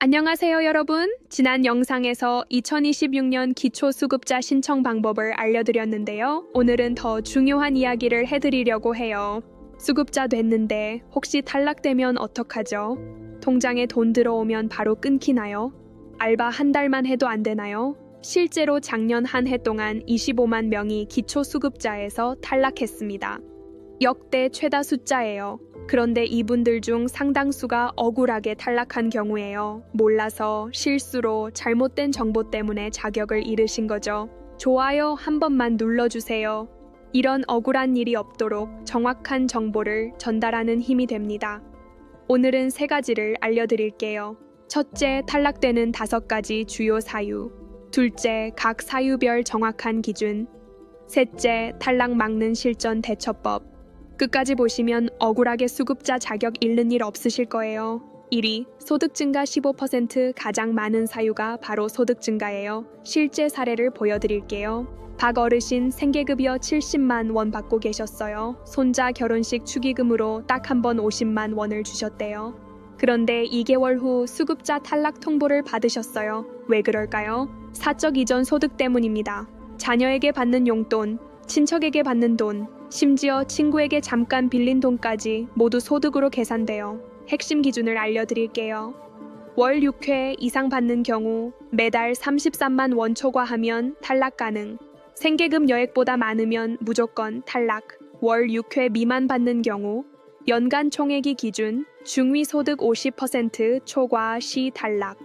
안녕하세요, 여러분. 지난 영상에서 2026년 기초수급자 신청 방법을 알려드렸는데요. 오늘은 더 중요한 이야기를 해드리려고 해요. 수급자 됐는데 혹시 탈락되면 어떡하죠? 통장에 돈 들어오면 바로 끊기나요? 알바 한 달만 해도 안 되나요? 실제로 작년 한 해 동안 25만 명이 기초수급자에서 탈락했습니다. 역대 최다 숫자예요. 그런데 이분들 중 상당수가 억울하게 탈락한 경우에요. 몰라서 실수로 잘못된 정보 때문에 자격을 잃으신 거죠. 좋아요 한 번만 눌러주세요. 이런 억울한 일이 없도록 정확한 정보를 전달하는 힘이 됩니다. 오늘은 3가지를 알려드릴게요. 첫째, 탈락되는 5가지 주요 사유. 둘째, 각 사유별 정확한 기준. 셋째, 탈락 막는 실전 대처법. 끝까지 보시면 억울하게 수급자 자격 잃는 일 없으실 거예요. 1위, 소득 증가 15% 가장 많은 사유가 바로 소득 증가예요. 실제 사례를 보여드릴게요. 박 어르신 생계급여 70만 원 받고 계셨어요. 손자 결혼식 축의금으로 딱 한 번 50만 원을 주셨대요. 그런데 2개월 후 수급자 탈락 통보를 받으셨어요. 왜 그럴까요? 사적 이전 소득 때문입니다. 자녀에게 받는 용돈, 친척에게 받는 돈, 심지어 친구에게 잠깐 빌린 돈까지 모두 소득으로 계산돼요. 핵심 기준을 알려드릴게요. 월 6회 이상 받는 경우 매달 33만 원 초과하면 탈락 가능. 생계금 여액보다 많으면 무조건 탈락. 월 6회 미만 받는 경우 연간 총액이 기준 중위소득 50% 초과 시 탈락.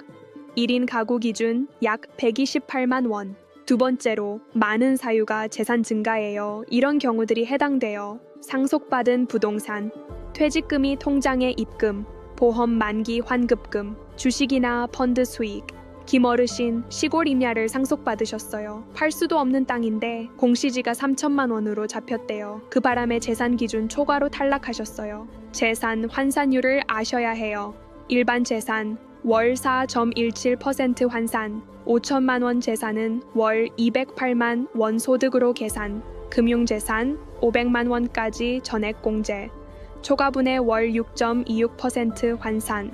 1인 가구 기준 약 128만 원. 두 번째로 많은 사유가 재산 증가예요. 이런 경우들이 해당돼요. 상속받은 부동산, 퇴직금이 통장에 입금, 보험 만기 환급금, 주식이나 펀드 수익. 김어르신 시골 임야를 상속받으셨어요. 팔 수도 없는 땅인데 공시지가 3천만 원으로 잡혔대요. 그 바람에 재산 기준 초과로 탈락하셨어요. 재산 환산율을 아셔야 해요. 일반 재산 월 4.17% 환산, 5천만 원 재산은 월 208만 원 소득으로 계산, 금융재산 500만 원까지 전액 공제, 초과분의 월 6.26% 환산.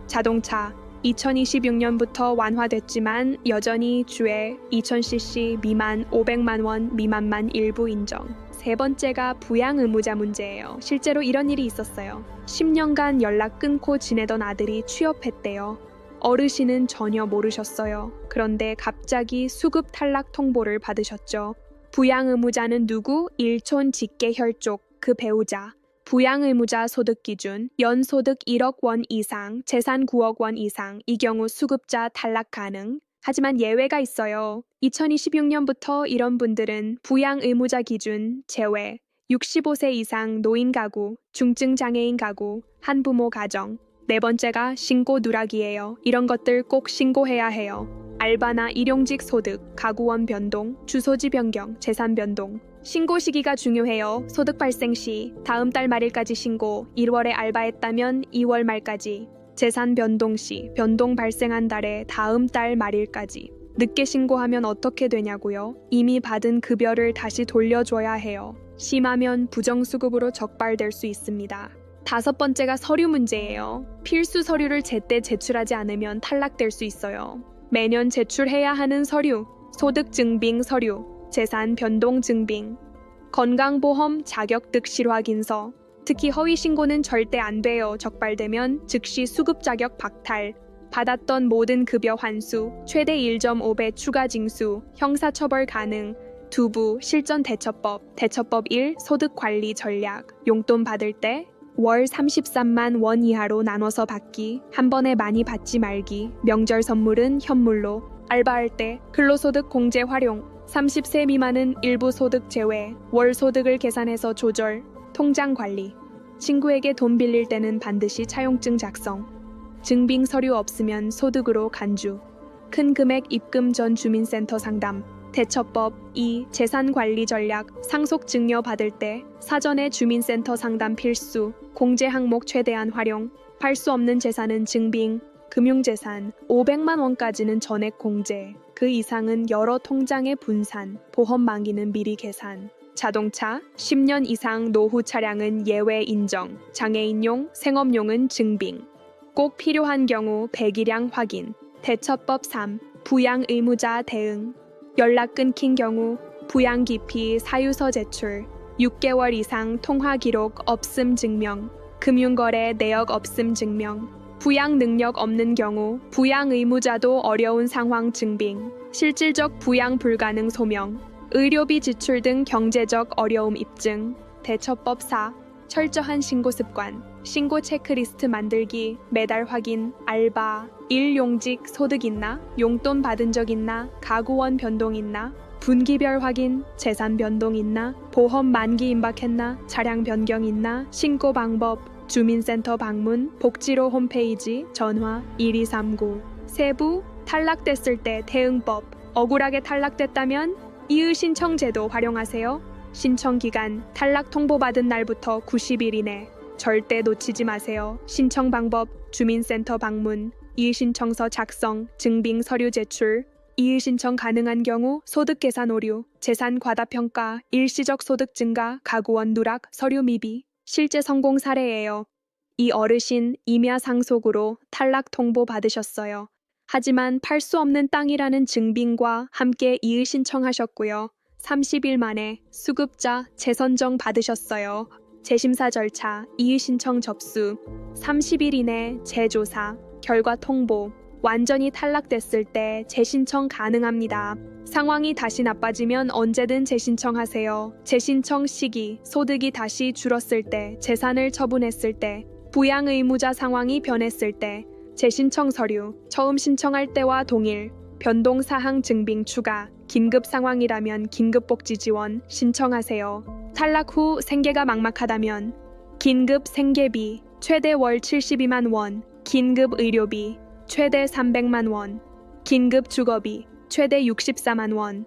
자동차 2026년부터 완화됐지만 여전히 주행 2000cc 미만 500만 원 미만만 일부 인정. 세 번째가 부양 의무자 문제예요. 실제로 이런 일이 있었어요. 10년간 연락 끊고 지내던 아들이 취업했대요. 어르신은 전혀 모르셨어요. 그런데 갑자기 수급 탈락 통보를 받으셨죠. 부양 의무자는 누구? 일촌 직계 혈족, 그 배우자. 부양 의무자 소득 기준, 연소득 1억 원 이상, 재산 9억 원 이상, 이 경우 수급자 탈락 가능. 하지만 예외가 있어요. 2026년부터 이런 분들은 부양 의무자 기준 제외, 65세 이상 노인 가구, 중증 장애인 가구, 한부모 가정. 네 번째가 신고 누락이에요. 이런 것들 꼭 신고해야 해요. 알바나 일용직 소득, 가구원 변동, 주소지 변경, 재산 변동. 신고 시기가 중요해요. 소득 발생 시 다음 달 말일까지 신고, 1월에 알바했다면 2월 말까지. 재산 변동 시 변동 발생한 달에 다음 달 말일까지. 늦게 신고하면 어떻게 되냐고요? 이미 받은 급여를 다시 돌려줘야 해요. 심하면 부정수급으로 적발될 수 있습니다. 5번째가 서류 문제예요. 필수 서류를 제때 제출하지 않으면 탈락될 수 있어요. 매년 제출해야 하는 서류, 소득 증빙 서류, 재산 변동 증빙, 건강보험 자격 득실 확인서. 특히 허위 신고는 절대 안 돼요. 적발되면 즉시 수급 자격 박탈, 받았던 모든 급여 환수, 최대 1.5배 추가 징수, 형사처벌 가능. 두부 실전 대처법, 대처법 1 소득 관리 전략. 용돈 받을 때 월 33만 원 이하로 나눠서 받기, 한 번에 많이 받지 말기, 명절 선물은 현물로, 알바할 때 근로소득 공제 활용, 30세 미만은 일부 소득 제외, 월 소득을 계산해서 조절, 통장 관리. 친구에게 돈 빌릴 때는 반드시 차용증 작성. 증빙 서류 없으면 소득으로 간주. 큰 금액 입금 전 주민센터 상담. 대처법 2 재산 관리 전략. 상속 증여 받을 때 사전에 주민센터 상담 필수. 공제 항목 최대한 활용. 팔 수 없는 재산은 증빙. 금융재산 500만 원까지는 전액 공제. 그 이상은 여러 통장에 분산. 보험 만기는 미리 계산. 자동차 10년 이상 노후 차량은 예외 인정. 장애인용, 생업용은 증빙. 꼭 필요한 경우 배기량 확인. 대처법 3. 부양 의무자 대응. 연락 끊긴 경우 부양 기피 사유서 제출. 6개월 이상 통화 기록 없음 증명. 금융거래 내역 없음 증명. 부양 능력 없는 경우 부양 의무자도 어려운 상황 증빙. 실질적 부양 불가능 소명. 의료비 지출 등 경제적 어려움 입증. 대처법 4. 철저한 신고 습관. 신고 체크리스트 만들기, 매달 확인, 알바, 일용직 소득 있나, 용돈 받은 적 있나, 가구원 변동 있나, 분기별 확인, 재산 변동 있나, 보험 만기 임박했나, 차량 변경 있나, 신고 방법, 주민센터 방문, 복지로 홈페이지, 전화 1239. 세부, 탈락됐을 때 대응법. 억울하게 탈락됐다면 이의 신청 제도 활용하세요. 신청 기간, 탈락 통보받은 날부터 90일 이내. 절대 놓치지 마세요. 신청 방법, 주민센터 방문, 이의신청서 작성, 증빙 서류 제출. 이의신청 가능한 경우 소득 계산 오류, 재산 과다평가, 일시적 소득 증가, 가구원 누락, 서류 미비. 실제 성공 사례예요. 이 어르신 임야 상속으로 탈락 통보 받으셨어요. 하지만 팔 수 없는 땅이라는 증빙과 함께 이의 신청하셨고요. 30일 만에 수급자 재선정 받으셨어요. 재심사 절차, 이의 신청 접수, 30일 이내 재조사, 결과 통보. 완전히 탈락됐을 때 재신청 가능합니다. 상황이 다시 나빠지면 언제든 재신청하세요. 재신청 시기, 소득이 다시 줄었을 때, 재산을 처분했을 때, 부양 의무자 상황이 변했을 때, 재신청 서류, 처음 신청할 때와 동일, 변동 사항 증빙 추가, 긴급 상황이라면 긴급복지 지원 신청하세요. 탈락 후 생계가 막막하다면 긴급 생계비 최대 월 72만 원, 긴급 의료비 최대 300만 원, 긴급 주거비 최대 64만 원.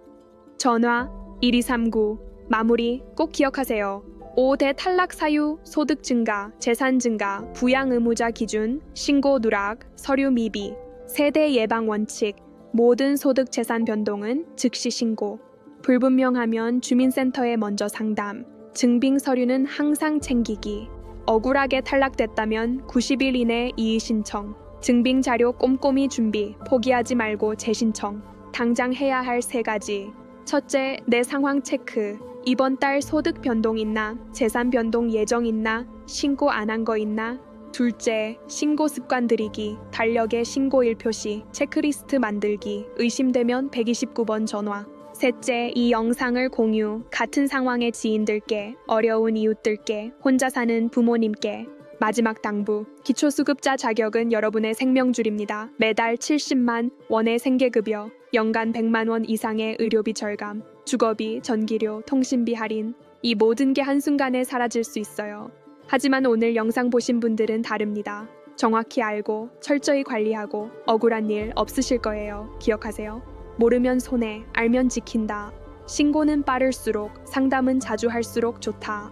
전화 1239. 마무리 꼭 기억하세요. 5대 탈락 사유, 소득 증가, 재산 증가, 부양 의무자 기준, 신고 누락, 서류 미비, 세대 예방 원칙. 모든 소득 재산 변동은 즉시 신고. 불분명하면 주민센터에 먼저 상담. 증빙 서류는 항상 챙기기. 억울하게 탈락됐다면 90일 이내 이의 신청. 증빙 자료 꼼꼼히 준비. 포기하지 말고 재신청. 당장 해야 할 3가지. 첫째, 내 상황 체크. 이번 달 소득 변동 있나? 재산 변동 예정 있나? 신고 안 한 거 있나? 둘째, 신고 습관 들이기. 달력에 신고일 표시. 체크리스트 만들기. 의심되면 129번 전화. 셋째, 이 영상을 공유. 같은 상황의 지인들께, 어려운 이웃들께, 혼자 사는 부모님께. 마지막 당부. 기초수급자 자격은 여러분의 생명줄입니다. 매달 70만 원의 생계급여, 연간 100만 원 이상의 의료비 절감, 주거비, 전기료, 통신비 할인. 이 모든 게 한순간에 사라질 수 있어요. 하지만 오늘 영상 보신 분들은 다릅니다. 정확히 알고 철저히 관리하고 억울한 일 없으실 거예요. 기억하세요. 모르면 손해, 알면 지킨다. 신고는 빠를수록, 상담은 자주 할수록 좋다.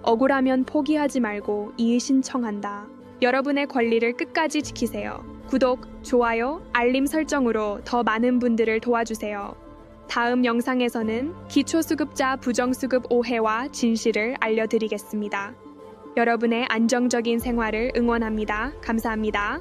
억울하면 포기하지 말고 이의 신청한다. 여러분의 권리를 끝까지 지키세요. 구독, 좋아요, 알림 설정으로 더 많은 분들을 도와주세요. 다음 영상에서는 기초수급자 부정수급 오해와 진실을 알려드리겠습니다. 여러분의 안정적인 생활을 응원합니다. 감사합니다.